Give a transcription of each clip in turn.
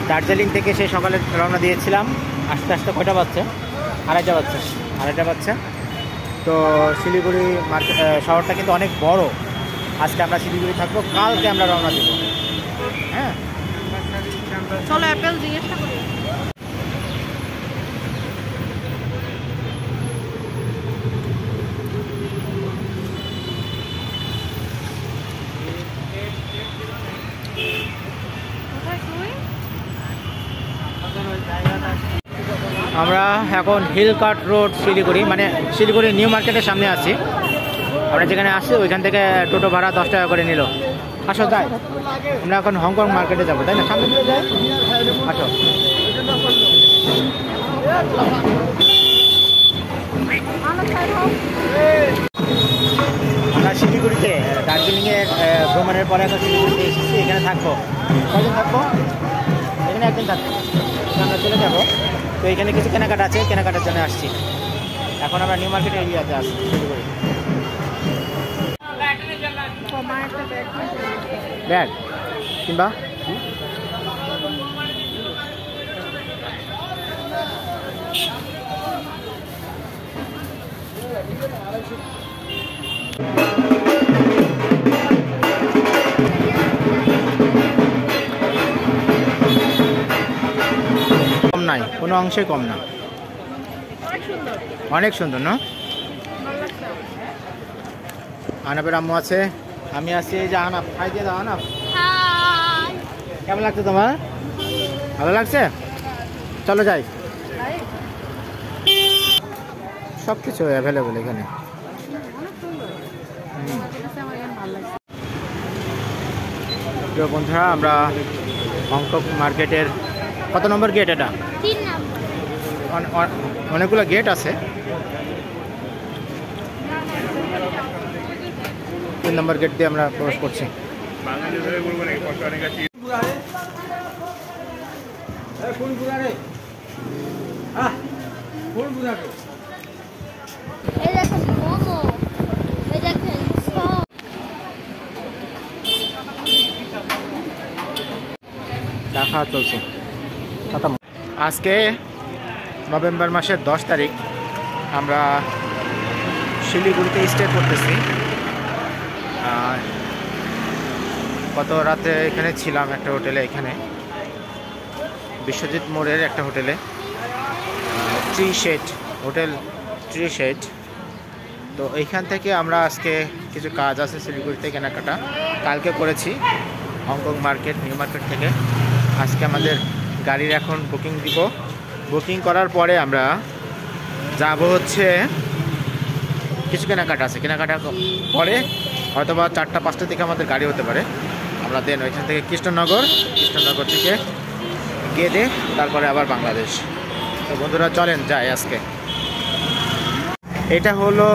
দার্জিলিং থেকে সেই সকালে রওনা দিয়েছিলাম, আস্তে আস্তে কয়টা বাজছে? আড়াইটা বাজছে। তো শিলিগুড়ি মার্কেট শহরটা কিন্তু অনেক বড়। আজকে আমরা শিলিগুড়ি থাকবো, কালকে আমরা রওনা দেবো। হ্যাঁ, চলো অ্যাপেল জিজ্ঞাসা করি। আমরা এখন হিল কাট রোড শিলিগুড়ি, মানে শিলিগুড়ি নিউ মার্কেটের সামনে আছি। আমরা যেখানে আসছি ওইখান থেকে টোটো ভাড়া 10 টাকা করে নিল। আসো যাই, আমরা এখন হংকং মার্কেটে যাবো, তাই না? সামনে দিয়ে যাই, আসো। আমরা শিলিগুড়িতে দার্জিলিংয়ের ভ্রমণের পরে এখন শিলিগুড়িতে এসেছি। এখানে থাকবো, কয়দিন থাকবো? এখানে একদিন থাকবো, আমরা চলে যাবো। তো এখানে কিছু কেনাকাটা আছে, কেনাকাটার জন্য আসছি। এখন আমরা নিউ মার্কেট এরিয়াতে আসছি শিলিগুড়ি। ব্যাগ কিংবা কম নাই, কোনো অংশেই কম না, অনেক সুন্দর না? আনাপের আম্মু আছে, আমি আছি, এই যে আনাপ। খাই দিয়ে দাও আনাপ। কেমন লাগছে তোমার? ভালো লাগছে? চলো যাই। সব কিছু অ্যাভেলেবেল এখানে। প্রিয় বন্ধুরা, আমরা হংকং মার্কেটের কত নম্বর গেট? এটা 3 নম্বর। অনেকগুলো গেট আছে। 3 নম্বর গেট দিয়ে আমরা প্রবেশ করছি। দেখা চলছে। আজকে নভেম্বর মাসের 10 তারিখ। আমরা শিলিগুড়িতে স্টে করতেছি। গত রাতে এখানে ছিলাম একটা হোটেলে, এখানে বিশ্বজিৎ মোড়ের একটা হোটেলে, tree shade hotel, tree shade. তো এইখান থেকে আমরা আজকে কিছু কাজ আছে শিলিগুড়িতে কেনাকাটা, কালকে করেছি হংকং মার্কেট, নিউ মার্কেট থেকে। আজকে আমাদের গাড়ির এখন বুকিং দিব। বুকিং করার পরে আমরা যাব হচ্ছে, কিছু কেনাকাটা আছে, কেনাকাটা পরে হয়তোবা 4টা-5টা থেকে আমাদের গাড়ি হতে পারে। আমরা দেন ওইখান থেকে কৃষ্ণনগর থেকে গেদে, তারপরে আবার বাংলাদেশ। তো বন্ধুরা চলেন যাই আজকে। এটা হলো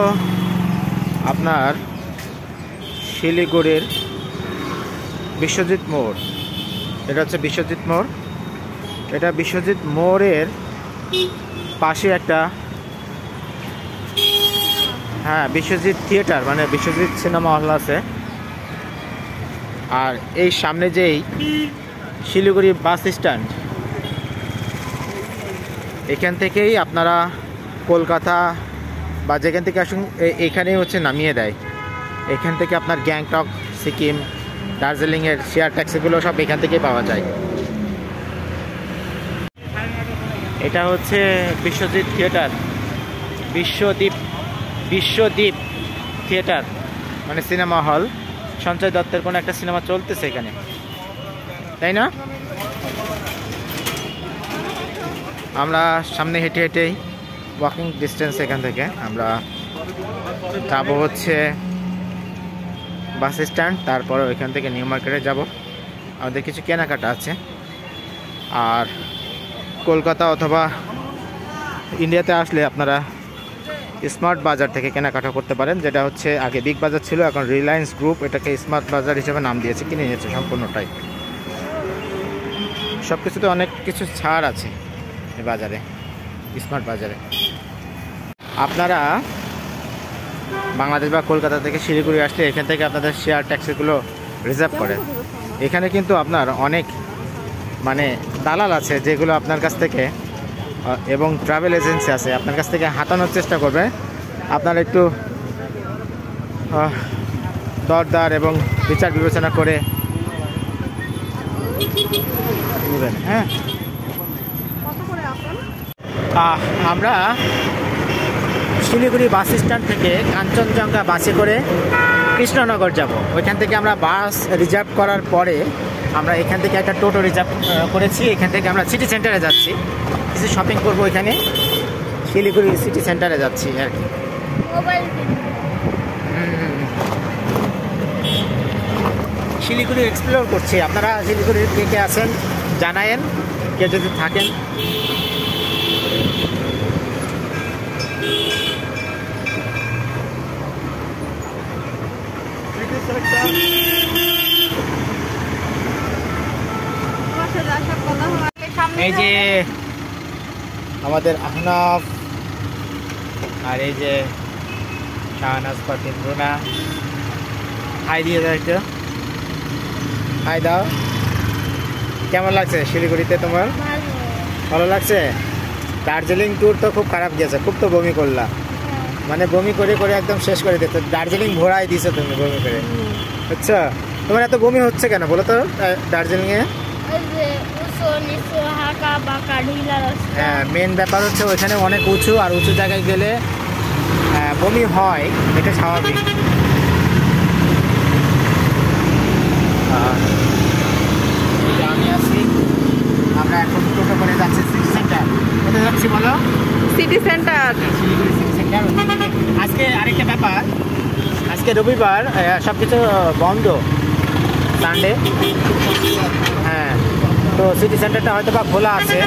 আপনার শিলিগুড়ির বিশ্বজিৎ মোড়। এটা হচ্ছে বিশ্বজিৎ মোড়। এটা বিশ্বজিৎ মোড়ের পাশে একটা, হ্যাঁ, বিশ্বজিৎ থিয়েটার, মানে বিশ্বজিৎ সিনেমা হল আছে। আর এই সামনে যেই শিলিগুড়ি বাস স্ট্যান্ড, এখান থেকেই আপনারা কলকাতা বা যেখান থেকে আসুন এইখানেই হচ্ছে নামিয়ে দেয়। এখান থেকে আপনার গ্যাংটক, সিকিম, দার্জিলিংয়ের শেয়ার ট্যাক্সিগুলো সব এখান থেকেই পাওয়া যায়। এটা হচ্ছে বিশ্বজিৎ থিয়েটার, বিশ্বদ্বীপ থিয়েটার, মানে সিনেমা হল। সঞ্জয় দত্তের কোনো একটা সিনেমা চলতেছে এখানে, তাই না? আমরা সামনে হেঁটে হেঁটেই ওয়াকিং ডিস্টেন্স এখান থেকে আমরা যাব হচ্ছে বাস স্ট্যান্ড, তারপরে ওইখান থেকে নিউ মার্কেটে যাব। আমাদের কিছু কেনাকাটা আছে। আর কলকাতা অথবা ইন্ডিয়াতে আসলে আপনারা স্মার্ট বাজার থেকে কেনাকাটা করতে পারেন, যেটা হচ্ছে আগে বিগ বাজার ছিল, এখন রিলায়েন্স গ্রুপ এটাকে স্মার্ট বাজার হিসেবে নাম দিয়েছে, কিনে নিয়েছে সম্পূর্ণটাই। সব কিছুতে অনেক কিছু ছাড় আছে এই বাজারে, স্মার্ট বাজারে। আপনারা বাংলাদেশ বা কলকাতা থেকে শিলিগুড়ি আসলে এখান থেকে আপনাদের শেয়ার ট্যাক্সিগুলো রিজার্ভ করে। এখানে কিন্তু আপনার অনেক মানে দালাল আছে যেগুলো আপনার কাছ থেকে এবং ট্রাভেল এজেন্সি আছে আপনার কাছ থেকে হাতানোর চেষ্টা করবে। আপনারা একটু দরদার এবং বিচার বিবেচনা করে নেবেন। হ্যাঁ, আমরা শিলিগুড়ি বাস স্ট্যান্ড থেকে কাঞ্চনজঙ্ঘা বাসে করে কৃষ্ণনগর যাব। ওইখান থেকে আমরা বাস রিজার্ভ করার পরে আমরা এখান থেকে একটা টোটো রিজার্ভ করেছি। এখান থেকে আমরা সিটি সেন্টারে যাচ্ছি, কিছু শপিং করবো এখানে। শিলিগুড়ি সিটি সেন্টারে যাচ্ছি আর কি। শিলিগুড়ি এক্সপ্লোর করছি। আপনারা শিলিগুড়ির কে কে আছেন জানায়েন, কে যদি থাকেন। এই যে আমাদের আহনাফ, আর এই যে শাহনাজ পাতিন রুনা। হাই দিয়ে দাও একটু, হাই দাও। কেমন লাগছে শিলিগুড়িতে তোমার? ভালো লাগছে? দার্জিলিং ট্যুর তো খুব খারাপ গেছে, খুব তো বমি করলা, মানে বমি করে করে একদম শেষ করে দিতে। দার্জিলিং ঘোরাই দিছো তুমি বমি করে। আচ্ছা, তোমার এত বমি হচ্ছে কেন বলো তো দার্জিলিংয়ে? হ্যাঁ, মেন ব্যাপার হচ্ছে ওইখানে অনেক উঁচু, আর উঁচু জায়গায় গেলে বমি হয়, এটা স্বাভাবিক। আমি আছি, আমরা এখন টোটো করে যাচ্ছি সিটি সেন্টার। কোথায় যাচ্ছি বলো? City centre, Siliguri city centre. আজকে আরেকটা ব্যাপার, আজকে রবিবার, সব কিছু বন্ধ, সানডে। হ্যাঁ, তো সিটি সেন্টারটা হয়তো বা খোলা আছে,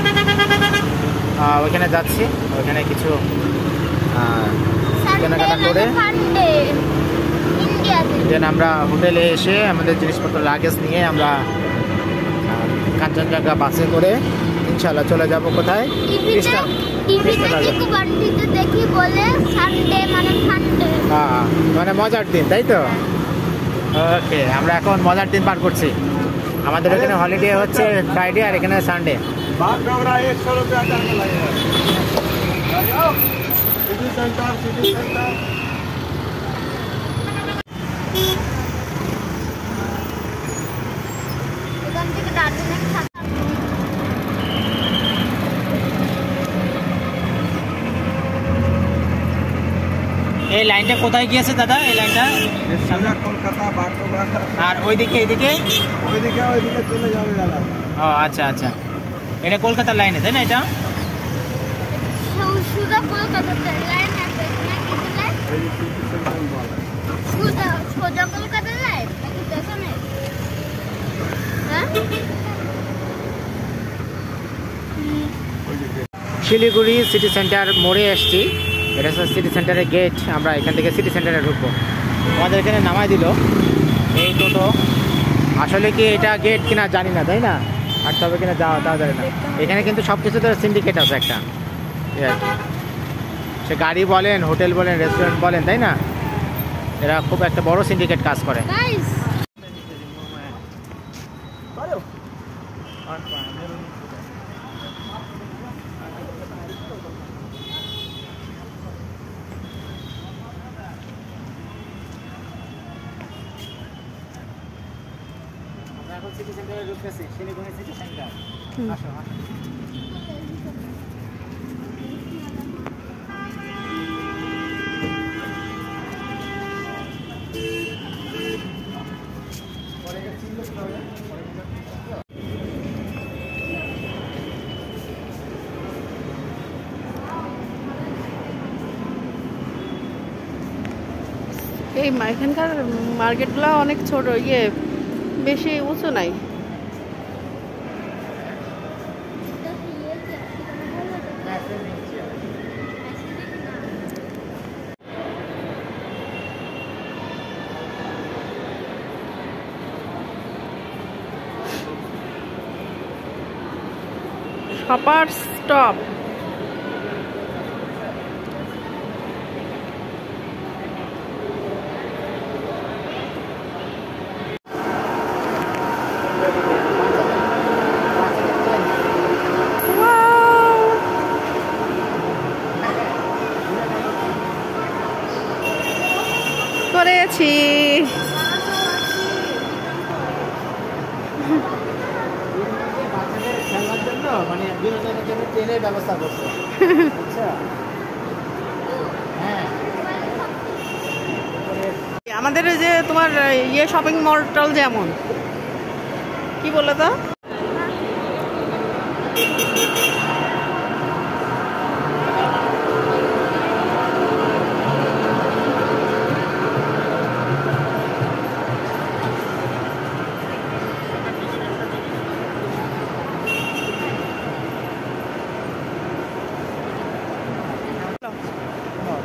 ওইখানে যাচ্ছি। ওইখানে কিছু কেনাকাটা করে দেন আমরা হোটেলে এসে আমাদের জিনিসপত্র লাগেজ নিয়ে আমরা কাঞ্চনজঙ্ঘা বাসে করে ইনশাল্লাহ চলে যাব কোথায়? মানে মজার দিন, তাই তো? ওকে, আমরা এখন মজার দিন পার করছি। আমাদের এখানে হলিডে হচ্ছে ফ্রাইডে, আর এখানে সানডে। এই লাইনটা কোথায় গিয়েছে দাদা? এই লাইনটা কলকাতা, আর ওইদিকে এইদিকে চলে যাবে দাদা। ও আচ্ছা আচ্ছা, এটা কলকাতার লাইনে, তাই না? এটা শিলিগুড়ি সিটি সেন্টার মোড়ে এসছি। এটা হচ্ছে সিটি সেন্টারের গেট। আমরা এখান থেকে সিটি সেন্টারে ঢুকবো। আমাদের এখানে নামাই দিল এই টোটো। আসলে কি এটা গেট কিনা জানি না, তাই না? আর তবে কিনা যাওয়া যায় না। এখানে কিন্তু সব কিছুতে সিন্ডিকেট আছে একটা, সে গাড়ি বলেন, হোটেল বলেন, রেস্টুরেন্ট বলেন, তাই না? এরা খুব একটা বড় সিন্ডিকেট কাজ করে। সিটি সেন্টারে ঢুকতেছি, শিলিগুড়ি সিটি সেন্টার। আসো আসো। এই এখানকার মার্কেটগুলো অনেক ছোট, বেশি উঁচু নাই। Shopper stop. মানে বিনোদনের জন্য ট্রেনের ব্যবস্থা করছে। আচ্ছা হ্যাঁ, আমাদের এই যে তোমার ইয়ে শপিং মল টল যেমন কি বলে তো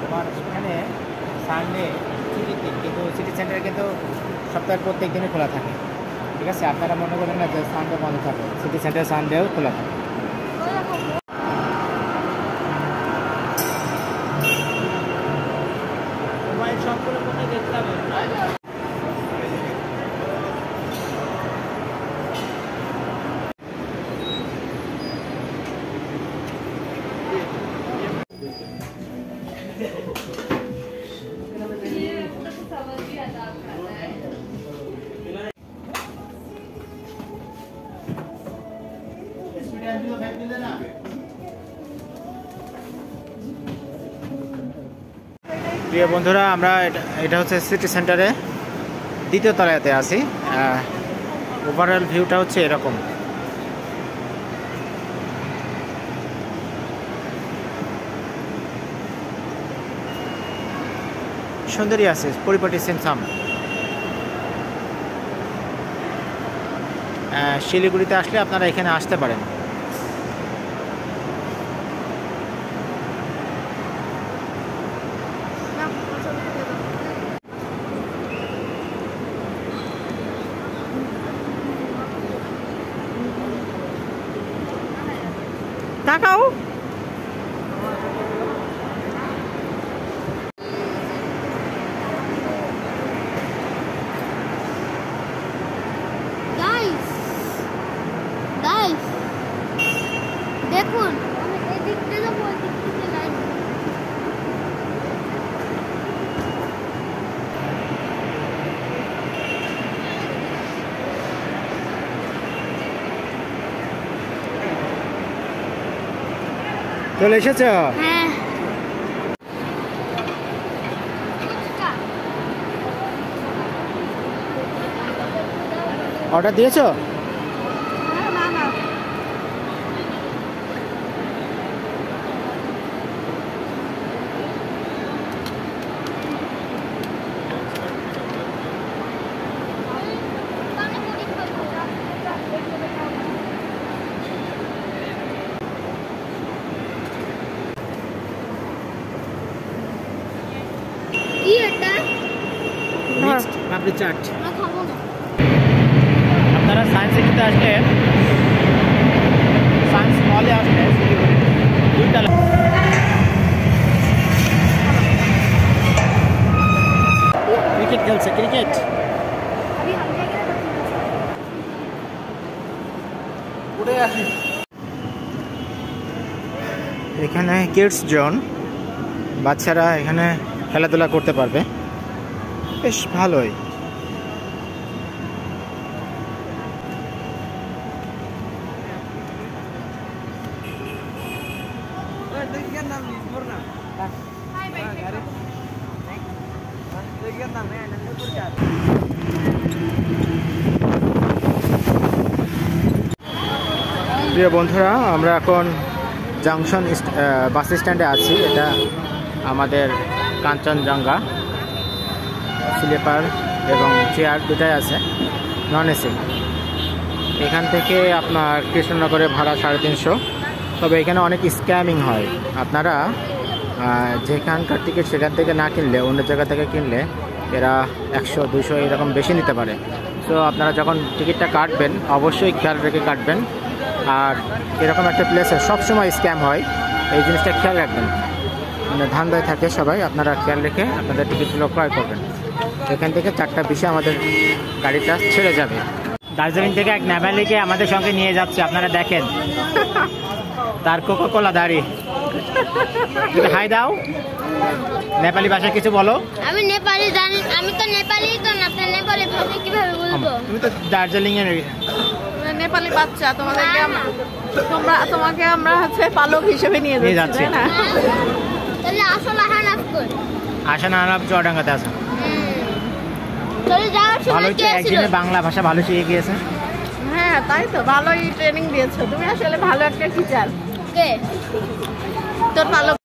তোমার এখানে সানডে ছুটির দিন, কিন্তু সিটি সেন্টারে কিন্তু সপ্তাহের প্রত্যেক দিনই খোলা থাকে। ঠিক আছে, আপনারা মনে করেন না যে সানডে বন্ধ থাকে, সিটি সেন্টার সানডেও খোলা থাকে। মোবাইল সবগুলো কোথায় দেখতে হবে? প্রিয় বন্ধুরা, আমরা এটা হচ্ছে সিটি সেন্টারে দ্বিতীয় তলাতে আছি। ওভারঅল ভিউটা হচ্ছে এরকম। সুন্দরী আছে, পরিপাটি সিমসাম। শিলিগুড়িতে আসলে আপনারা এখানে আসতে পারেন। তাকাও দেখুন আমি এদিক দিয়ে যাবো, ওদিক থেকে লাইন। চলে এসেছ? হ্যাঁ অর্ডার দিয়েছো? না না কি এটা? মিক্সড পাপড়ি চাট। আমরা খাবো না। আপনারা সায়েন্স সিটিতে আসলে, সায়েন্স মলে আসলে দুইতলা ক্রিকেট খেলছে, ক্রিকেট। এখানে কিডস জোন, বাচ্চারা এখানে খেলাধুলা করতে পারবে, বেশ ভালোই। প্রিয় বন্ধুরা, আমরা এখন জাংশন বাস স্ট্যান্ডে আছি। এটা আমাদের কাঞ্চনজঙ্ঘা, স্লিপার এবং চেয়ার দুটাই আছে, নন এসি। এখান থেকে আপনার কৃষ্ণনগরে ভাড়া 350। তবে এখানে অনেক স্ক্যামিং হয়। আপনারা যেখানকার টিকিট সেখান থেকে না কিনলে, অন্য জায়গা থেকে কিনলে এরা 100-200 এরকম বেশি নিতে পারে। সো আপনারা যখন টিকিটটা কাটবেন অবশ্যই খেয়াল রেখে কাটবেন। আর এরকম একটা প্লেসে সবসময় স্ক্যাম হয়, এই জিনিসটা খেয়াল রাখবেন। মানে ধান্দায় থাকে সবাই, আপনারা খেয়াল রেখে আপনাদের টিকিটগুলো ক্রয় করবেন। এখান থেকে 4:20 আমাদের গাড়িটা ছেড়ে যাবে। দার্জিলিং থেকে এক নেপালিকে আমাদের সঙ্গে নিয়ে যাচ্ছে, আপনারা দেখেন। তার কোকা-কোলা দাড়ি। হাই দাও, নেপালি ভাষায় কিছু বলো। আমি নেপালি জানি, আমি তো নেপালি, তো না, আপনি নেপালি ভাষা কিভাবে বলবো? তুমি তো দার্জিলিং এর। মানে নেপালি বাচ্চা তোমাকে আমরা হচ্ছে পালক হিসেবে নিয়ে যাচ্ছি তাই না? তাহলে আসল আহানাফ কই? আশা না আলাপ চুয়াডাঙ্গাতে আছে। তাহলে যাওয়ার সময় ভালোই তো কে ছিল? একদিনে বাংলা ভাষা ভালো শিখে গিয়েছে। হ্যাঁ তাই তো, ভালোই ট্রেনিং দিয়েছো তুমি, আসলে ভালো একটা টিচার। কে? তোর পালক